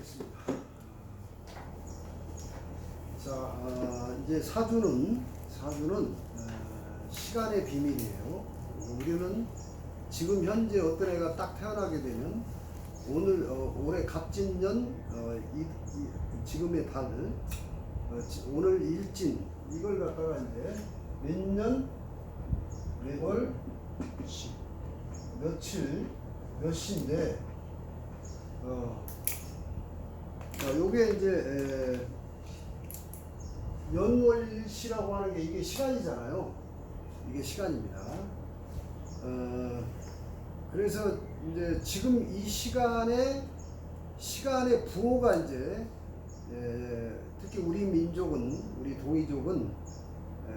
시작하겠습니다. 자, 이제 사주는 시간의 비밀이에요. 우리는 지금 현재 어떤 애가 딱 태어나게 되면 올해 갑진년 지금의 달 오늘 일진 이걸 갖다가 이제 몇 년 몇 월 며칠 몇 시인데 자, 요게 이제 연월일시라고 하는 게 이게 시간이잖아요. 이게 시간입니다. 그래서 이제 지금 이 시간의 부호가 이제 특히 우리 민족은 우리 동이족은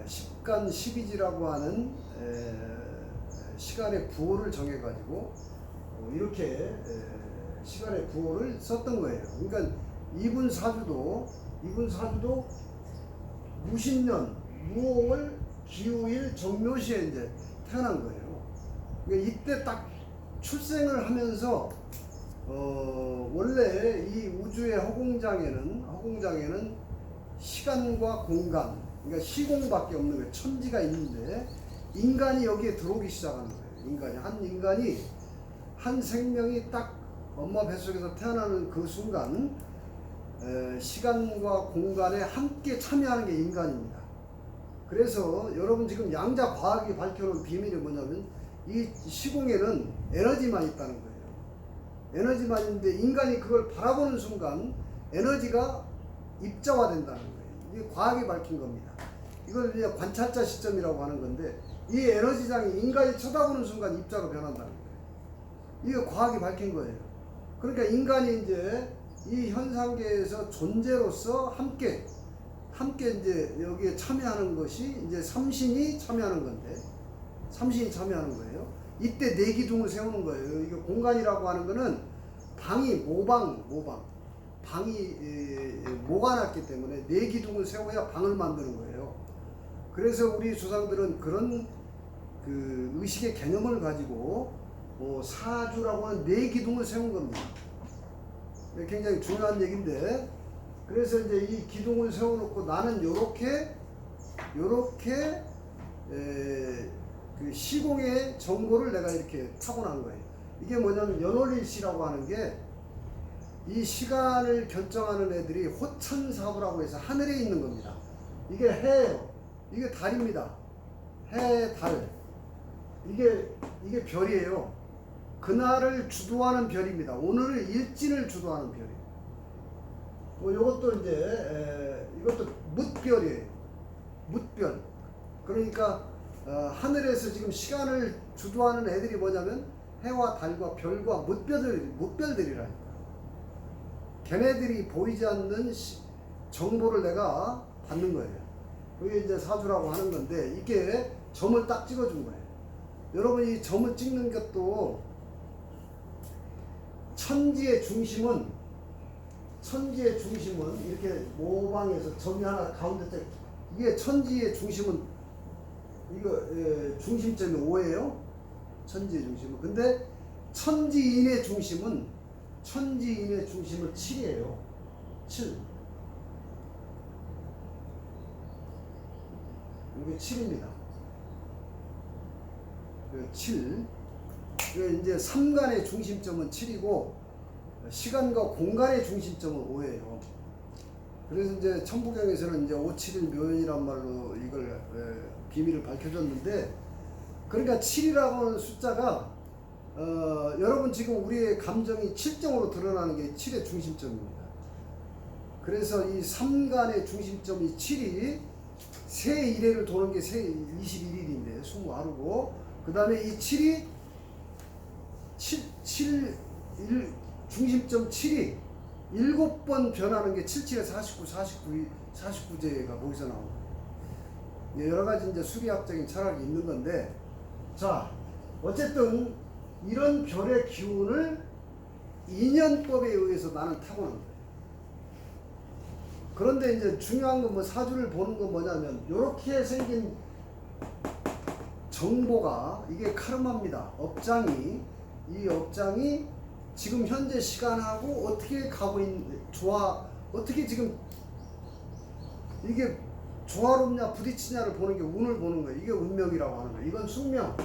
십간 십이지라고 하는 시간의 부호를 정해가지고 이렇게 시간의 부호를 썼던 거예요. 그러니까 이분 사주도 무신년, 무월, 기우일, 정묘시에 이제 태어난 거예요. 그러니까 이때 딱 출생을 하면서 원래 이 우주의 허공장에는 시간과 공간, 그러니까 시공밖에 없는 거예요. 천지가 있는데 인간이 여기에 들어오기 시작하는 거예요. 인간이 한 생명이 딱 엄마 뱃속에서 태어나는 그 순간 시간과 공간에 함께 참여하는 게 인간입니다. 그래서 여러분 지금 양자 과학이 밝혀놓은 비밀이 뭐냐면 이 시공에는 에너지만 있다는 거예요. 에너지만 있는데 인간이 그걸 바라보는 순간 에너지가 입자화된다는 거예요. 이게 과학이 밝힌 겁니다. 이걸 이제 관찰자 시점이라고 하는 건데 이 에너지장이 인간이 쳐다보는 순간 입자가 변한다는 거예요. 이게 과학이 밝힌 거예요. 그러니까 인간이 이제 이 현상계에서 존재로서 함께 이제 여기에 참여하는 것이 이제 삼신이 참여하는 건데, 삼신이 참여하는 거예요. 이때 네 기둥을 세우는 거예요. 이게 공간이라고 하는 거는 방이 방이 모가 났기 때문에 네 기둥을 세워야 방을 만드는 거예요. 그래서 우리 조상들은 그런 그 의식의 개념을 가지고 사주라고 하는 네 기둥을 세운 겁니다. 굉장히 중요한 얘기인데, 그래서 이제 이 기둥을 세워놓고 나는 요렇게 그 시공의 정보를 내가 이렇게 타고난 거예요. 이게 뭐냐면 연월일시라고 하는 게 이 시간을 결정하는 애들이 호천사부라고 해서 하늘에 있는 겁니다. 이게 해예요. 이게 달입니다. 해, 달. 이게 별이에요. 그날을 주도하는 별입니다. 오늘을 일진을 주도하는 별이에요. 이것도 이제 이것도 뭇별이에요. 뭇별. 그러니까 하늘에서 지금 시간을 주도하는 애들이 뭐냐면 해와 달과 별과 뭇별들이라니까. 걔네들이 보이지 않는 정보를 내가 받는 거예요. 그게 이제 사주라고 하는 건데 이게 점을 딱 찍어준 거예요. 여러분 이 점을 찍는 것도 천지의 중심은 이렇게 모방해서 점이 하나 가운데 딱 이게 천지의 중심은 이거 중심점이 5예요. 천지의 중심은. 근데 천지인의 중심은 7이에요. 7. 이게 7입니다. 7. 이제 삼간의 중심점은 7이고 시간과 공간의 중심점은 5예요. 그래서 이제 천부경에서는 이제 571 묘연이란 말로 이걸 비밀을 밝혀줬는데, 그러니까 7이라고 하는 숫자가 여러분 지금 우리의 감정이 7점으로 드러나는 게 7의 중심점입니다. 그래서 이 삼간의 중심점이 7이 세 일회를 도는 게 세 21일인데 20하루고, 그 다음에 이 7이 중심점 7이 7번 변하는 게 77에 49제가 거기서 나오는 거예요. 여러 가지 이제 수리학적인 철학이 있는 건데, 자, 어쨌든 이런 별의 기운을 인연법에 의해서 나는 타고난 거예요. 그런데 이제 중요한 건 사주를 보는 건 뭐냐면, 이렇게 생긴 정보가 이게 카르마입니다. 이 업장이 지금 현재 시간하고 어떻게 가고 있는 어떻게 지금 이게 조화롭냐 부딪히냐를 보는 게 운을 보는 거예요. 이게 운명이라고 하는 거예요. 이건 숙명,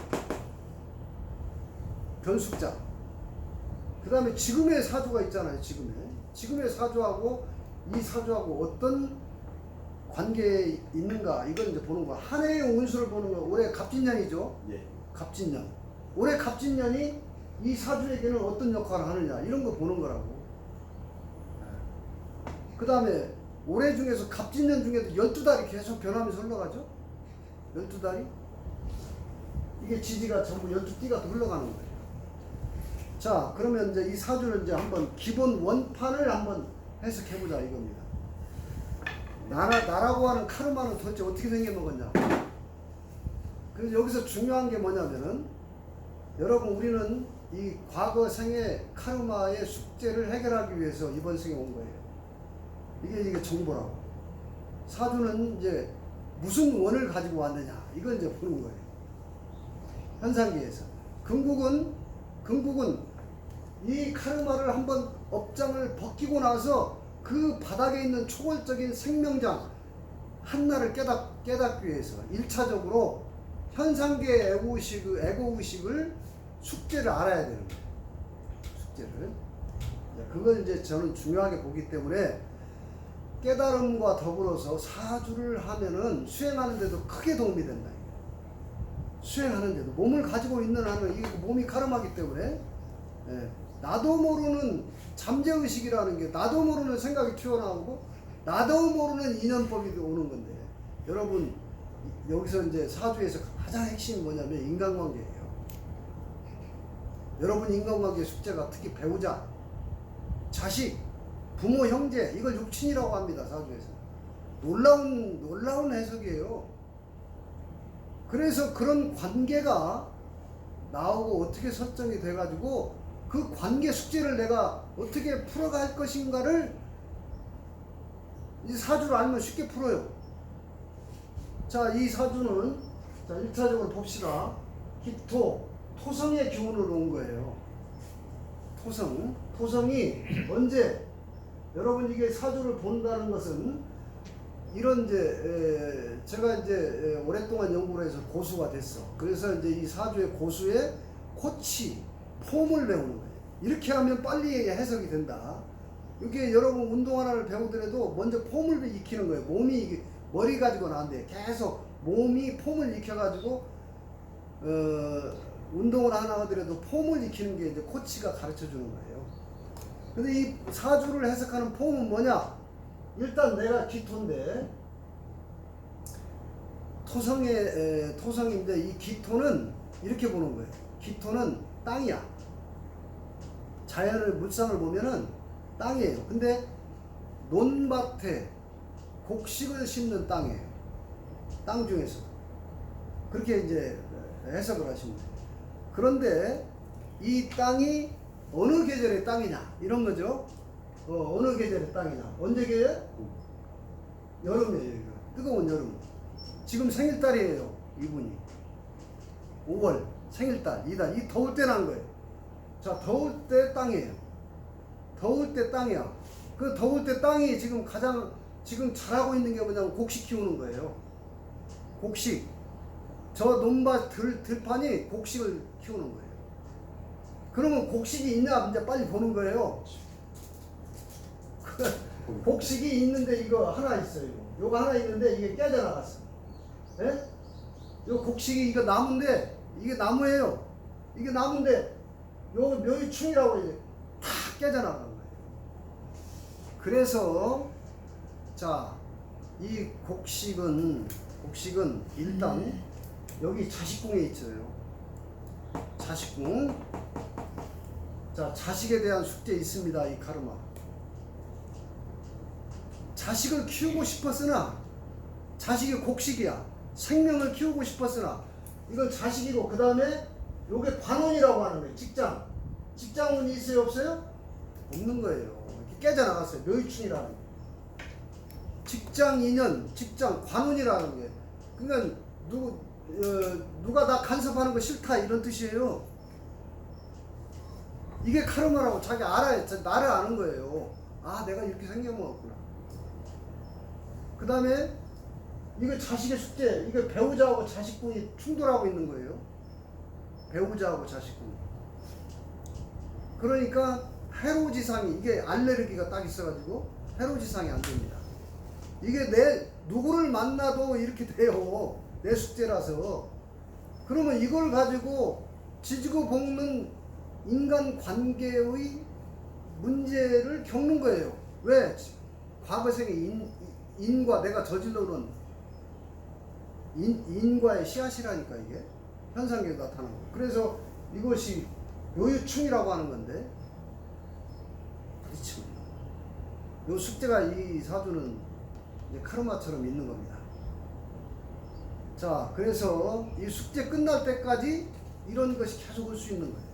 변숙자. 그 다음에 지금의 사주가 있잖아요. 지금의 사주하고 이 사주하고 어떤 관계에 있는가, 이걸 이제 보는 거야. 한 해의 운수를 보는 거야. 올해 갑진년이죠. 예. 갑진년. 올해 갑진년이 이 사주에게는 어떤 역할을 하느냐, 이런 거 보는 거라고. 그 다음에 올해 중에서 갑진년 중에도 12달이 계속 변하면서 흘러가죠. 12달이. 이게 지지가 전부 12띠가 흘러가는 거예요. 자, 그러면 이제 이 사주를 이제 한번 기본 원판을 한번 해석해보자 이겁니다. 나라고 하는 카르마는 도대체 어떻게 생겨먹었냐. 그래서 여기서 중요한 게 뭐냐면은, 여러분, 우리는 이 과거 생의 카르마의 숙제를 해결하기 위해서 이번 생에 온 거예요. 이게 정보라고. 사주는 이제 무슨 원을 가지고 왔느냐, 이걸 이제 보는 거예요. 현상계에서. 금국은 이 카르마를 한번 업장을 벗기고 나서 그 바닥에 있는 초월적인 생명장 한나를 깨닫기 위해서 1차적으로 현상계 에고의식을 숙제를 알아야 되는 거예요. 숙제를. 그걸 이제 저는 중요하게 보기 때문에 깨달음과 더불어서 사주를 하면은 수행하는데도 크게 도움이 된다. 수행하는데도 몸을 가지고 있는 한은 이게 몸이 카르마기 때문에, 예, 나도 모르는 잠재의식이라는 게, 나도 모르는 생각이 튀어나오고 나도 모르는 인연법이 오는 건데, 여러분 여기서 이제 사주에서 가장 핵심이 뭐냐면 인간관계예요. 여러분 인간관계 숙제가 특히 배우자, 자식, 부모, 형제, 이걸 육친이라고 합니다. 사주에서. 놀라운 해석이에요. 그래서 그런 관계가 나오고 어떻게 설정이 돼가지고 그 관계 숙제를 내가 어떻게 풀어갈 것인가를 이 사주를 알면 쉽게 풀어요. 자, 이 사주는, 자, 1차적으로 봅시다. 토성의 기운을 놓은 거예요. 토성이 언제, 여러분 이게 사주를 본다는 것은 이런 제가 이제 오랫동안 연구를 해서 고수가 됐어. 그래서 이제 이 사주의 고수의 코치, 폼을 배우는 거예요. 이렇게 하면 빨리 해석이 된다. 이게 여러분 운동 하나를 배우더라도 먼저 폼을 익히는 거예요. 몸이, 머리 가지고는 안 돼. 계속 몸이 폼을 익혀가지고, 운동을 하나 하더라도 폼을 익히는 게 이제 코치가 가르쳐 주는 거예요. 근데 이 사주를 해석하는 폼은 뭐냐? 일단 내가 기토인데, 토성인데 이 기토는 이렇게 보는 거예요. 기토는 땅이야. 자연을, 물상을 보면은 땅이에요. 근데 논밭에 곡식을 심는 땅이에요. 땅 중에서. 그렇게 이제 해석을 하시면 돼요. 그런데 이 땅이 어느 계절의 땅이냐, 이런 거죠. 어느 계절의 땅이냐. 언제 계절? 여름이에요. 뜨거운 여름. 지금 생일달이에요. 이분이 5월 생일달, 이달. 이 더울 때 난 거예요. 자, 더울 때 땅이에요. 더울 때 땅이야. 그 더울 때 땅이 지금 지금 잘하고 있는 게 뭐냐면 곡식 키우는 거예요. 곡식. 저 논밭 들판이 곡식을 키우는 거예요. 그러면 곡식이 있냐 이제 빨리 보는 거예요. 곡식이 있는데 이거 하나 있어요. 요거 하나 있는데 이게 깨져나갔어. 예? 요 곡식이 이거 나무인데, 이게 나무예요. 이게 나무인데 요 묘유충이라고 이제 다 깨져나간 거예요. 그래서 자, 이 곡식은 일단 여기 자식궁에 있어요. 자식궁. 자, 자식에 대한 숙제 있습니다. 이 카르마. 자식을 키우고 싶었으나, 자식이 곡식이야. 생명을 키우고 싶었으나, 이건 자식이고, 그 다음에 요게 관운이라고 하는 거예요. 직장운이 있어요, 없어요? 없는 거예요. 깨져나갔어요. 묘유충이라는 게. 직장 인연, 직장 관운이라는 게. 그러니까 누가 나 간섭하는 거 싫다, 이런 뜻이에요. 이게 카르마라고 자기 알아야, 나를 아는 거예요. 아, 내가 이렇게 생겨먹었구나. 그 다음에 이거 자식의 숙제, 이거 배우자하고 자식군이 충돌하고 있는 거예요. 배우자하고 자식군. 그러니까 해로지상이, 이게 알레르기가 딱 있어가지고 해로지상이 안 됩니다. 이게 누구를 만나도 이렇게 돼요. 내 숙제라서. 그러면 이걸 가지고 지지고 볶는 인간 관계의 문제를 겪는 거예요. 왜? 과거 생의 인과 내가 저질러 놓은 인과의 씨앗이라니까 이게 현상계에 나타나는 거. 그래서 이것이 요유충이라고 하는 건데, 그렇죠. 요 숙제가 이 사주는 이제 카르마처럼 있는 겁니다. 자, 그래서 이 숙제 끝날 때까지 이런 것이 계속 올 수 있는 거예요.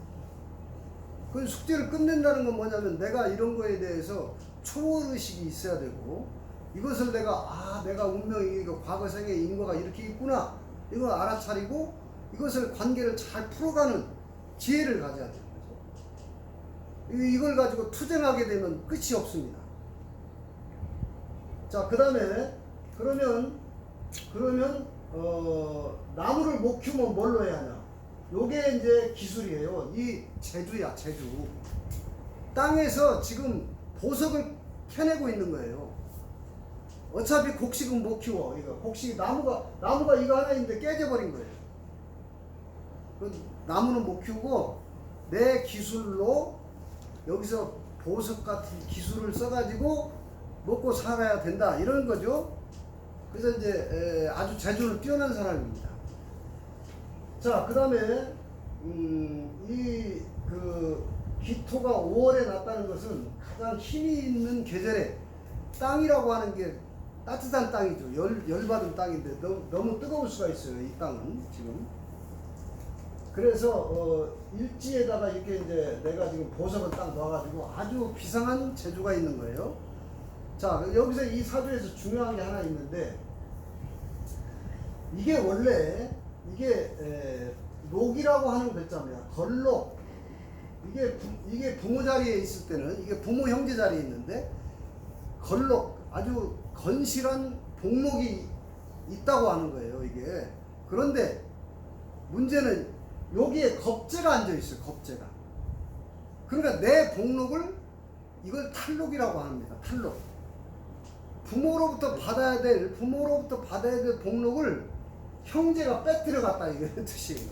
그 숙제를 끝낸다는 건 뭐냐면 내가 이런 거에 대해서 초월의식이 있어야 되고, 이것을 내가 운명이 이거 과거 생의 인과가 이렇게 있구나, 이걸 알아차리고 이것을 관계를 잘 풀어가는 지혜를 가져야 되는 거죠. 이걸 가지고 투쟁하게 되면 끝이 없습니다. 자, 그 다음에 그러면 나무를 못 키우면 뭘로 해야 하냐? 요게 이제 기술이에요. 이 제주야, 제주. 땅에서 지금 보석을 캐내고 있는 거예요. 어차피 곡식은 못 키워. 이거 곡식 나무가 이거 하나 있는데 깨져버린 거예요. 나무는 못 키우고 내 기술로 여기서 보석 같은 기술을 써가지고 먹고 살아야 된다, 이런 거죠. 그래서 이제 아주 재주는 뛰어난 사람입니다. 자, 그 다음에 이 기토가 5월에 났다는 것은 가장 힘이 있는 계절에, 땅이라고 하는 게 따뜻한 땅이죠. 열받은 땅인데 너무 뜨거울 수가 있어요, 이 땅은 지금. 그래서 일지에다가 이렇게 이제 내가 지금 보석을 딱 넣어가지고 아주 비상한 재주가 있는 거예요. 자, 여기서 이 사주에서 중요한 게 하나 있는데, 이게 원래 녹이라고 하는 글자입니다. 걸록. 이게 부모 자리에 있을 때는, 이게 부모 형제 자리에 있는데, 걸록, 아주 건실한 복록이 있다고 하는 거예요, 이게. 그런데 문제는 여기에 겁재가 앉아 있어요, 겁재가. 그러니까 내 복록을, 이걸 탈록이라고 합니다, 탈록. 부모로부터 받아야 될 복록을 형제가 빼뜨려 갔다, 이게 뜻이에요.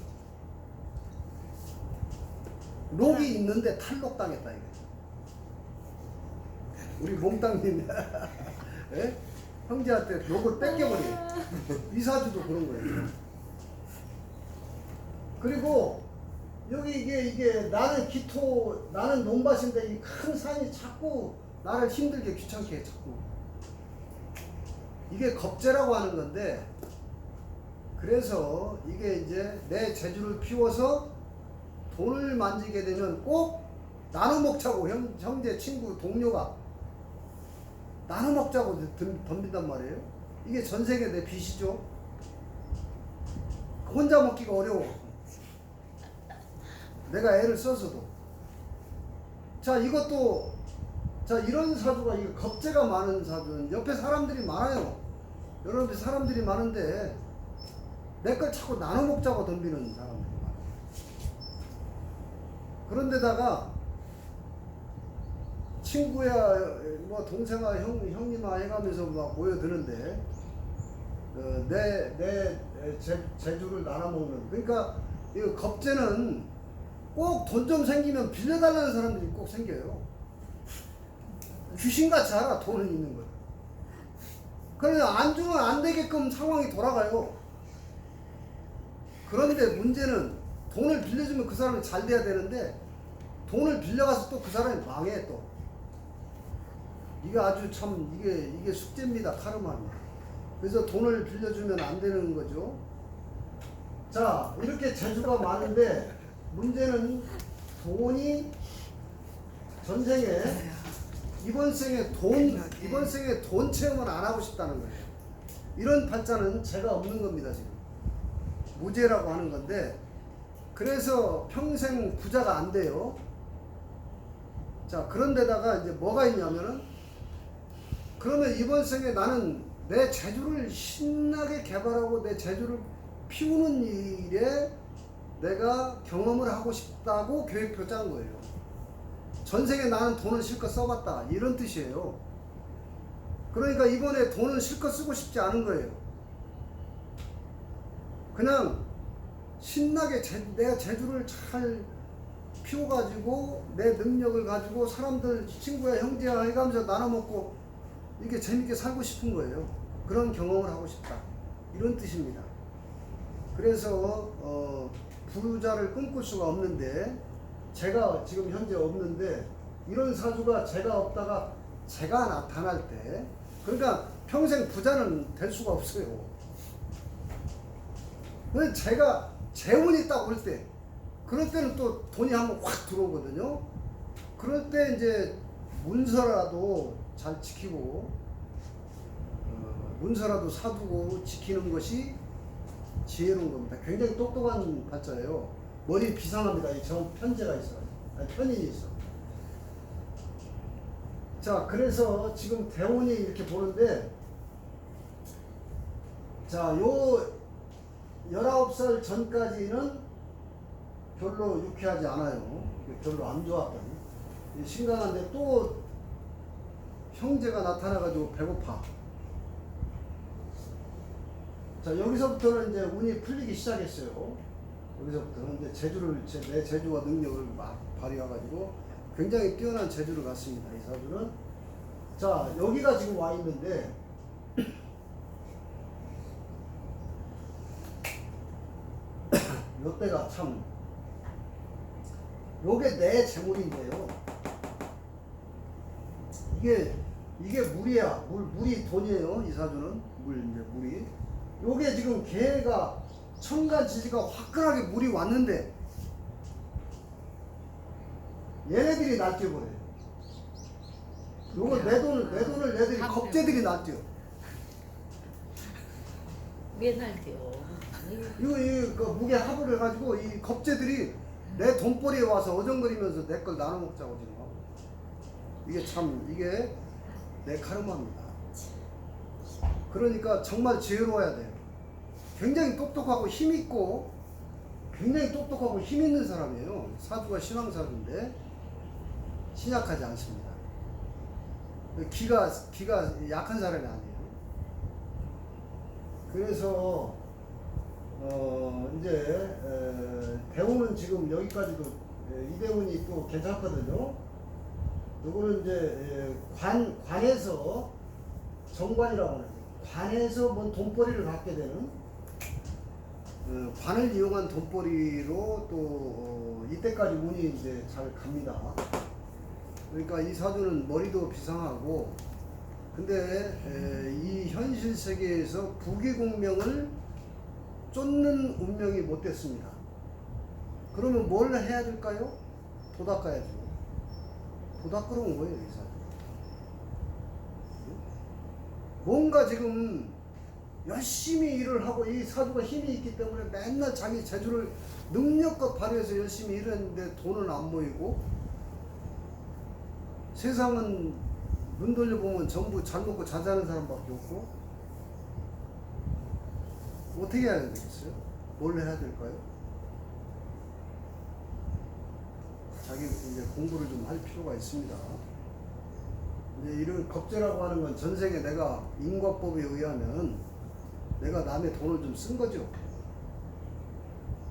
녹이 있는데 탈록당했다, 이게. 우리 몽땅님 예? 형제한테 녹을 뺏겨버려요. 이사주도 그런 거예요. 그리고 여기 이게 나는 논밭인데 이 큰 산이 자꾸 나를 힘들게 귀찮게 해, 자꾸. 이게 겁재라고 하는 건데, 그래서 이게 이제 내 재주를 피워서 돈을 만지게 되면 꼭 나눠 먹자고, 형제, 친구, 동료가 나눠 먹자고 덤빈단 말이에요. 이게 전 세계 내 빚이죠. 혼자 먹기가 어려워, 내가 애를 써서도. 자, 이런 사주가, 이거 겁재가 많은 사주는 옆에 사람들이 많아요. 여러분, 사람들이 많은데 내 걸 자꾸 나눠 먹자고 덤비는 사람들이 많아요. 그런데다가 친구야, 뭐 동생아, 형님아 해가면서 막 모여드는데 내 재주를 나눠 먹는. 그러니까 이거 겁재는 꼭 돈 좀 생기면 빌려달라는 사람들이 꼭 생겨요. 귀신같이 알아, 돈은 있는 걸. 그러면 안 주면 안 되게끔 상황이 돌아가요. 그런데 문제는 돈을 빌려주면 그 사람이 잘 돼야 되는데, 돈을 빌려가서 또 그 사람이 망해, 또. 이게 아주 참, 이게 숙제입니다, 카르마입니다. 그래서 돈을 빌려주면 안 되는 거죠. 자, 이렇게 재주가 많은데, 문제는 돈이 전생에, 이번 생에 돈 체험을 안 하고 싶다는 거예요. 이런 팔자는 제가 없는 겁니다, 지금. 무죄라고 하는 건데, 그래서 평생 부자가 안 돼요. 자, 그런데다가 이제 뭐가 있냐면은, 그러면 이번 생에 나는 내 재주를 신나게 개발하고 내 재주를 피우는 일에 내가 경험을 하고 싶다고 계획표 짠 거예요. 전생에 나는 돈을 실컷 써봤다, 이런 뜻이에요. 그러니까 이번에 돈을 실컷 쓰고 싶지 않은 거예요. 그냥 신나게 내가 재주를 잘 피워가지고 내 능력을 가지고 사람들 친구야 형제야 해가면서 나눠먹고 이렇게 재밌게 살고 싶은 거예요. 그런 경험을 하고 싶다, 이런 뜻입니다. 그래서 부자를 꿈꿀 수가 없는데, 제가 지금 현재 없는데, 이런 사주가 제가 없다가 제가 나타날 때, 그러니까 평생 부자는 될 수가 없어요. 근데 제가 재운이 딱 올 때, 그럴 때는 또 돈이 한번 확 들어오거든요. 그럴 때 이제 문서라도 잘 지키고, 문서라도 사두고 지키는 것이 지혜로운 겁니다. 굉장히 똑똑한 발자예요. 머리 비상합니다. 이 편제가 있어요. 아니, 편인이 있어. 자, 그래서 지금 대운이 이렇게 보는데, 자, 요 19살 전까지는 별로 유쾌하지 않아요. 별로 안 좋았던. 심각한데 또 형제가 나타나가지고 배고파. 자, 여기서부터는 이제 운이 풀리기 시작했어요. 여기서부터는 이제 내 재주와 능력을 막 발휘해가지고 굉장히 뛰어난 재주를 갖습니다, 이 사주는. 자, 여기가 지금 와 있는데, 요때가 참, 요게 내 재물인데요. 이게 물이야. 물이 돈이에요, 이 사주는. 물이. 요게 지금 개가 천간지지가 화끈하게 물이 왔는데, 얘네들이 날뛰어버려요. 요거 내 돈을 얘들이 겁재들이 날뛰어. 왜 날뛰어? 그 무게 합을 해가지고 이 겁재들이 내 돈벌이에 와서 어정거리면서 내 걸 나눠 먹자고 지금 하고. 이게 내 카르마입니다. 그러니까 정말 지혜로워야 돼요. 굉장히 똑똑하고 힘있고, 굉장히 똑똑하고 힘있는 사람이에요. 사주가 신왕사주인데 신약하지 않습니다. 기가 약한 사람이 아니에요. 그래서 이제 대운은 지금 여기까지도 이대운이 또 괜찮거든요. 요거는 이제 관에서 정관이라고 하는, 관에서 뭔 돈벌이를 갖게 되는, 관을 이용한 돈벌이로 또 이때까지 운이 이제 잘 갑니다. 그러니까 이 사주는 머리도 비상하고, 근데 이 현실 세계에서 부귀공명을 쫓는 운명이 못 됐습니다. 그러면 뭘 해야 될까요? 도닦아야죠. 도닦으러 온 거예요, 이 사주. 뭔가 지금 열심히 일을 하고, 이 사주가 힘이 있기 때문에 맨날 자기 재주를 능력껏 발휘해서 열심히 일했는데 돈은 안 모이고, 세상은 눈 돌려보면 전부 잘 먹고 잘 사는 사람밖에 없고, 어떻게 해야 되겠어요? 뭘 해야 될까요? 자기 이제 공부를 좀 할 필요가 있습니다. 이제 이런 겁재라고 하는 건 전생에 내가 인과법에 의하면 내가 남의 돈을 좀 쓴 거죠.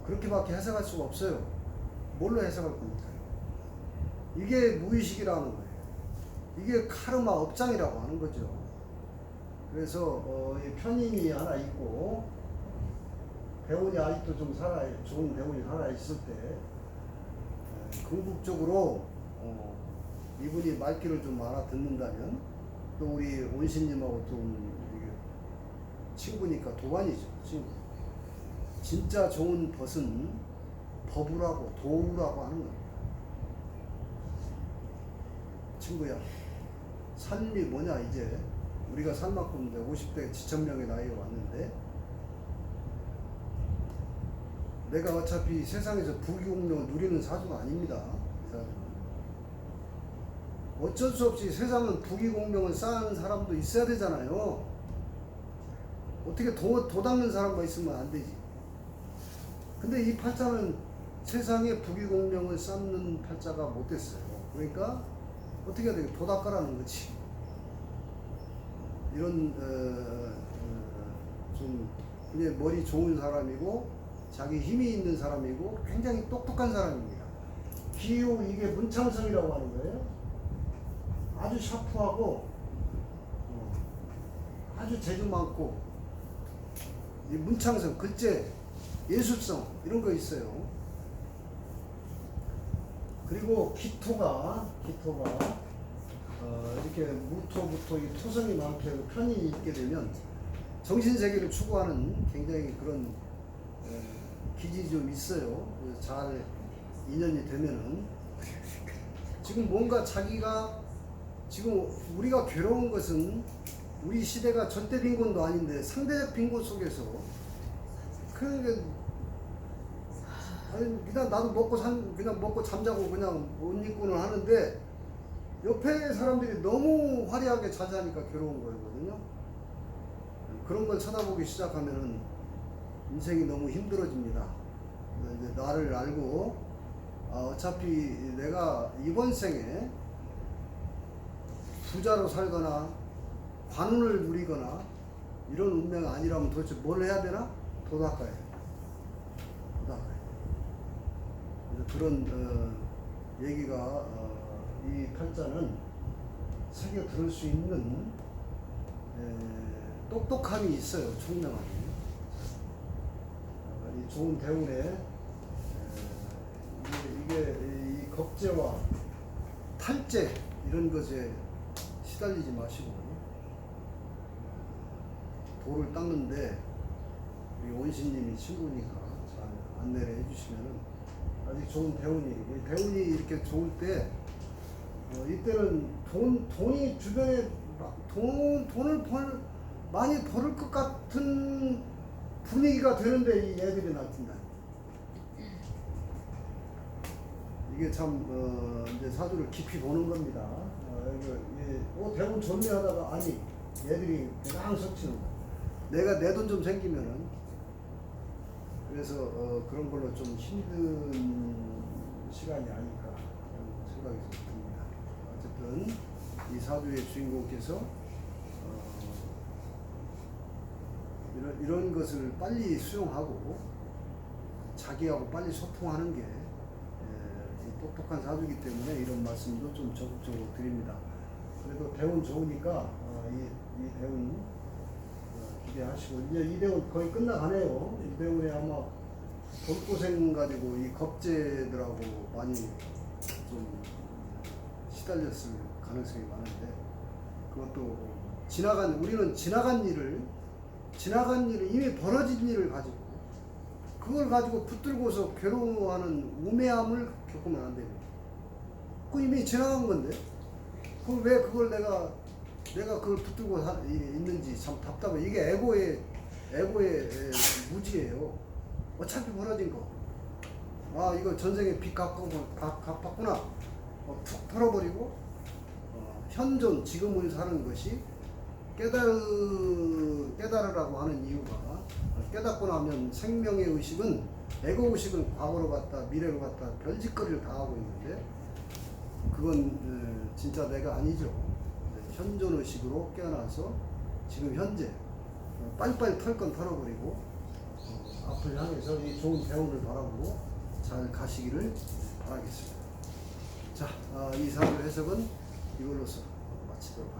그렇게밖에 해석할 수가 없어요. 뭘로 해석할 겁니까? 이게 무의식이라는 거예요. 이게 카르마 업장이라고 하는 거죠. 그래서 편인이 하나 있고, 대운이 아직도 좀 좋은 대운이 하나 있을 때, 궁극적으로 이분이 말귀를 좀 알아듣는다면, 또 우리 온신님하고 좀 친구니까 도반이죠, 친구. 진짜 좋은 벗은 법우라고 도우라고 하는 겁니다. 친구야, 삶이 뭐냐, 이제 우리가 살 만큼 이제 50대 지천명의 나이에 왔는데, 내가 어차피 세상에서 부귀공명을 누리는 사주가 아닙니다. 이 사주는. 어쩔 수 없이 세상은 부귀공명을 쌓은 사람도 있어야 되잖아요. 어떻게 도 닦는 사람만 있으면 안 되지. 근데 이 팔자는 세상에 부귀공명을 쌓는 팔자가 못 됐어요. 그러니까 어떻게 해야 되겠다. 도 닦아라는 거지. 이런 좀 그냥 머리 좋은 사람이고 자기 힘이 있는 사람이고 굉장히 똑똑한 사람입니다. 기호 이게 문창성이라고 하는 거예요. 아주 샤프하고 아주 재주 많고 이 문창성 글재 예술성 이런 거 있어요. 그리고 기토가 이렇게 무토부터 이 토성이 많게 편이 있게 되면 정신세계를 추구하는 굉장히 그런 기질이 좀 있어요. 잘 인연이 되면은 지금 뭔가 자기가 지금 우리가 괴로운 것은 우리 시대가 절대 빈곤도 아닌데 상대적 빈곤 속에서 그냥 나도 그냥 먹고 잠자고 그냥 옷 입고는 하는데 옆에 사람들이 너무 화려하게 자자니까 괴로운 거거든요. 그런 걸 쳐다보기 시작하면은 인생이 너무 힘들어집니다. 이제 나를 알고 어차피 내가 이번 생에 부자로 살거나 관운을 누리거나 이런 운명이 아니라면 도대체 뭘 해야 되나? 도 닦아야 돼. 그런 얘기가 이 팔자는 새겨 들을 수 있는 똑똑함이 있어요. 총명하게. 이 좋은 대운에 이게 이 겁재와 탈재 이런 것에 시달리지 마시고 도를 닦는데 우리 원신님이 친구니까 잘 안내를 해주시면은 아직 좋은 대운이 이렇게 좋을 때 이때는 돈이 주변에 돈을 많이 벌을 것 같은 분위기가 되는데 이 애들이 나타난다. 이게 참 이제 사주를 깊이 보는 겁니다. 대운 존재하다가 아니 얘들이 그냥 설치는 거야. 내가 내 돈 좀 생기면은 그래서 그런 걸로 좀 힘든 시간이 아닐까 하는 생각이 듭니다. 어쨌든 이 사주의 주인공께서 이런 것을 빨리 수용하고 자기하고 빨리 소통하는 게 똑똑한 사주이기 때문에 이런 말씀도 좀 적극적으로 드립니다. 그래도 대운 좋으니까 이 대운 기대하시고 이제 이 대운 거의 끝나가네요. 이 대운에 아마 돌고생 가지고 이 겁재들하고 많이 좀 시달렸을 가능성이 많은데 그것도 우리는 지나간 일을 이미 벌어진 일을 가지고 그걸 가지고 붙들고서 괴로워하는 우매함을 겪으면 안 됩니다. 그거 이미 지나간 건데 그걸 왜 그걸 내가 그걸 붙들고 있는지 참 답답해. 이게 에고의 무지예요. 어차피 벌어진 거. 이거 전생에 빚 갚았구나. 툭 털어버리고 현존 지금을 사는 것이 깨달으라고 하는 이유가 깨닫고 나면 생명의 의식은 에고 의식은 과거로 갔다 미래로 갔다 별짓거리를 다 하고 있는데 그건 진짜 내가 아니죠. 현존 의식으로 깨어나서 지금 현재 빨리빨리 털 건 털어버리고 앞을 향해서 이 좋은 대운을 바라보고 잘 가시기를 바라겠습니다. 자, 이 사주 해석은 이걸로서 마치도록